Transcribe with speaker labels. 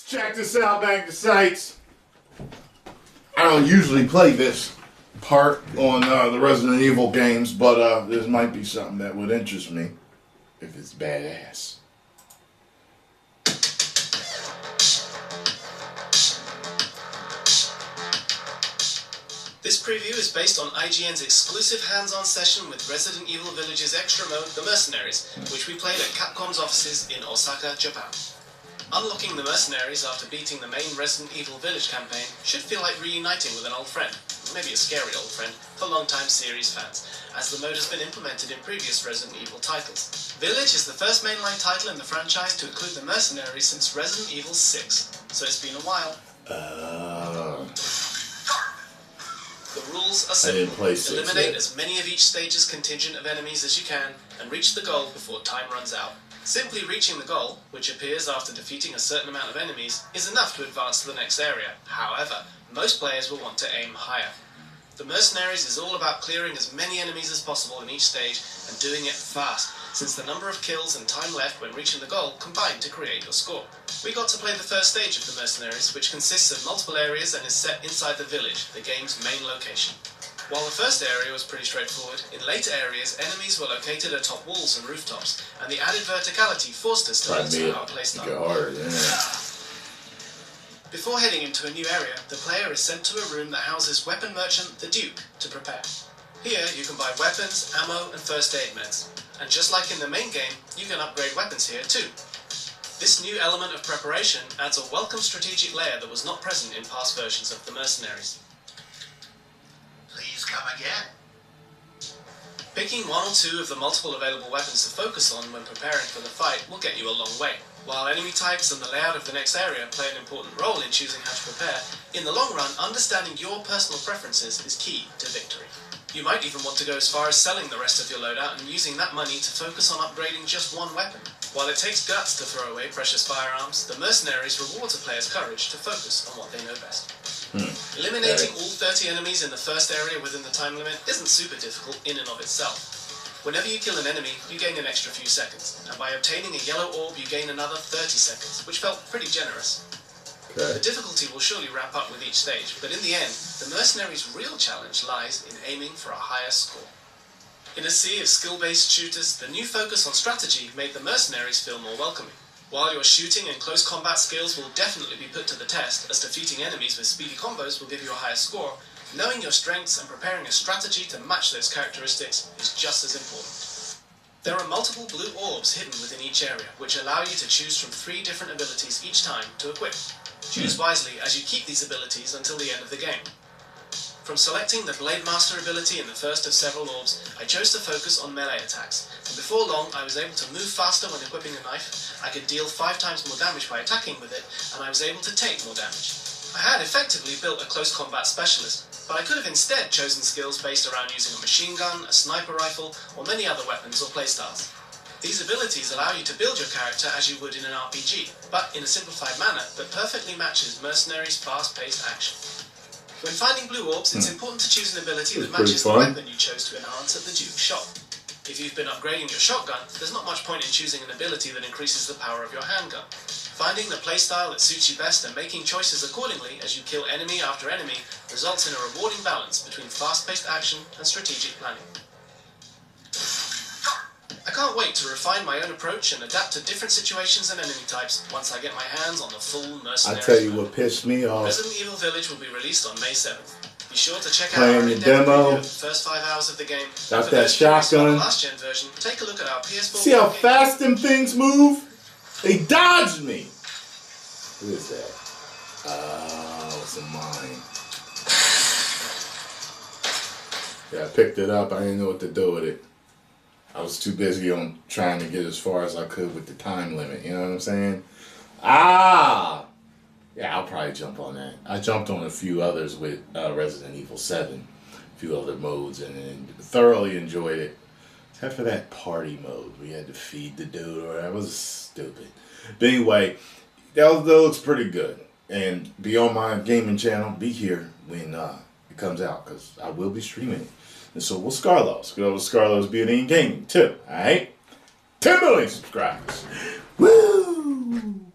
Speaker 1: Check this out, Magnus sites. I don't usually play this part on the Resident Evil games, but this might be something that would interest me if it's badass.
Speaker 2: This preview is based on IGN's exclusive hands-on session with Resident Evil Village's extra mode, The Mercenaries, which we played at Capcom's offices in Osaka, Japan. Unlocking the Mercenaries after beating the main Resident Evil Village campaign should feel like reuniting with an old friend, maybe a scary old friend, for long-time series fans, as the mode has been implemented in previous Resident Evil titles. Village is the first mainline title in the franchise to include the Mercenaries since Resident Evil 6, so it's been a while. The rules are simple. Eliminate as many of each stage's contingent of enemies as you can, and reach the goal before time runs out. Simply reaching the goal, which appears after defeating a certain amount of enemies, is enough to advance to the next area. However, most players will want to aim higher. The Mercenaries is all about clearing as many enemies as possible in each stage, and doing it fast, since the number of kills and time left when reaching the goal combine to create your score. We got to play the first stage of the Mercenaries, which consists of multiple areas and is set inside the village, the game's main location. While the first area was pretty straightforward, in later areas enemies were located atop walls and rooftops, and the added verticality forced us to alter our playstyle. Before heading into a new area, the player is sent to a room that houses weapon merchant the Duke to prepare. Here you can buy weapons, ammo and first aid meds, and just like in the main game, you can upgrade weapons here too. This new element of preparation adds a welcome strategic layer that was not present in past versions of the Mercenaries.
Speaker 3: Please come again.
Speaker 2: Picking one or two of the multiple available weapons to focus on when preparing for the fight will get you a long way. While enemy types and the layout of the next area play an important role in choosing how to prepare, in the long run, understanding your personal preferences is key to victory. You might even want to go as far as selling the rest of your loadout and using that money to focus on upgrading just one weapon. While it takes guts to throw away precious firearms, the Mercenaries rewards a player's courage to focus on what they know best. Eliminating all 30 enemies in the first area within the time limit isn't super difficult in and of itself. Whenever you kill an enemy, you gain an extra few seconds, and by obtaining a yellow orb you gain another 30 seconds, which felt pretty generous. The difficulty will surely ramp up with each stage, but in the end, the Mercenaries' real challenge lies in aiming for a higher score. In a sea of skill-based shooters, the new focus on strategy made the Mercenaries feel more welcoming. While your shooting and close combat skills will definitely be put to the test, as defeating enemies with speedy combos will give you a higher score, knowing your strengths and preparing a strategy to match those characteristics is just as important. There are multiple blue orbs hidden within each area, which allow you to choose from 3 different abilities each time to equip. Choose wisely as you keep these abilities until the end of the game. From selecting the Blade Master ability in the first of several orbs, I chose to focus on melee attacks, and before long I was able to move faster when equipping a knife, I could deal 5 times more damage by attacking with it, and I was able to take more damage. I had effectively built a close combat specialist, but I could have instead chosen skills based around using a machine gun, a sniper rifle, or many other weapons or playstyles. These abilities allow you to build your character as you would in an RPG, but in a simplified manner that perfectly matches Mercenaries' fast-paced action. When finding blue orbs, it's important to choose an ability that matches the weapon you chose to enhance at the Duke's shop. If you've been upgrading your shotgun, there's not much point in choosing an ability that increases the power of your handgun. Finding the playstyle that suits you best and making choices accordingly as you kill enemy after enemy results in a rewarding balance between fast-paced action and strategic planning. I can't wait to refine my own approach and adapt to different situations and enemy types once I get my hands on the full Mercenaries.
Speaker 1: I tell you what pissed me off.
Speaker 2: Resident Evil Village will be released on May 7th. Be sure to check out
Speaker 1: Playing
Speaker 2: our
Speaker 1: the
Speaker 2: in-depth
Speaker 1: demo.
Speaker 2: review of the first 5 hours of the game.
Speaker 1: Got that shotgun.
Speaker 2: The last gen version, take a look at our PS4.
Speaker 1: See how fast them things move? They dodged me. Who is that? Oh, it's a mine. Yeah, I picked it up. I didn't know what to do with it. I was too busy on trying to get as far as I could with the time limit. You know what I'm saying? Ah! Yeah, I'll probably jump on that. I jumped on a few others with Resident Evil 7. A few other modes and thoroughly enjoyed it. Except for that party mode. We had to feed the dude or that was stupid. But anyway, that looks pretty good. And be on my gaming channel. Be here when it comes out. Because I will be streaming it. And so will Scarlos. Good old Scarlos Beauty and Gaming too. Alright? 10 million subscribers. Woo!